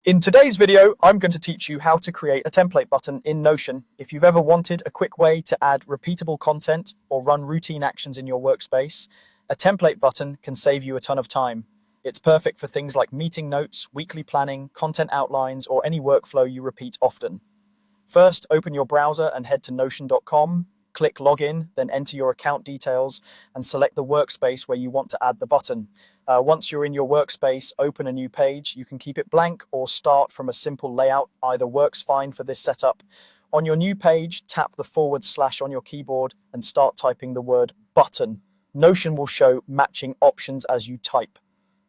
In today's video, I'm going to teach you how to create a template button in Notion. If you've ever wanted a quick way to add repeatable content or run routine actions in your workspace, a template button can save you a ton of time. It's perfect for things like meeting notes, weekly planning, content outlines, or any workflow you repeat often. First, open your browser and head to notion.com. Click Login, then enter your account details and select the workspace where you want to add the button. Once you're in your workspace, open a new page. You can keep it blank or start from a simple layout. Either works fine for this setup. On your new page, tap the / on your keyboard and start typing the word button. Notion will show matching options as you type.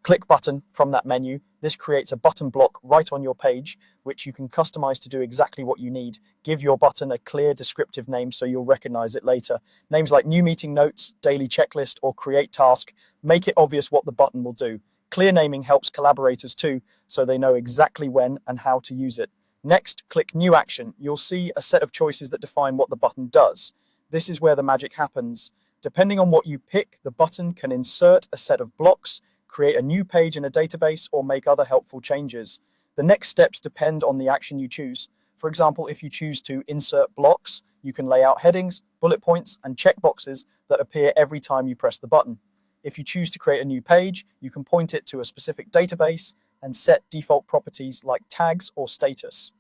Click button from that menu. This creates a button block right on your page, which you can customize to do exactly what you need. Give your button a clear descriptive name so you'll recognize it later. Names like new meeting notes, daily checklist, or create task make it obvious what the button will do. Clear naming helps collaborators too, so they know exactly when and how to use it. Next, click new action. You'll see a set of choices that define what the button does. This is where the magic happens. Depending on what you pick, the button can insert a set of blocks, create a new page in a database, or make other helpful changes. The next steps depend on the action you choose. For example, if you choose to insert blocks, you can lay out headings, bullet points, and checkboxes that appear every time you press the button. If you choose to create a new page, you can point it to a specific database and set default properties like tags or status.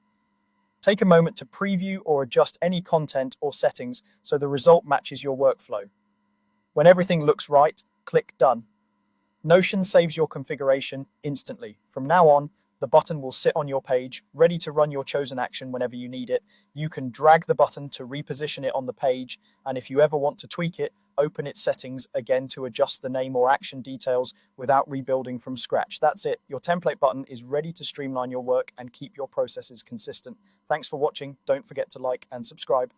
Take a moment to preview or adjust any content or settings so the result matches your workflow. When everything looks right, click Done. Notion saves your configuration instantly. From now on, the button will sit on your page, ready to run your chosen action whenever you need it. You can drag the button to reposition it on the page, and if you ever want to tweak it, open its settings again to adjust the name or action details without rebuilding from scratch. That's it. Your template button is ready to streamline your work and keep your processes consistent. Thanks for watching. Don't forget to like and subscribe.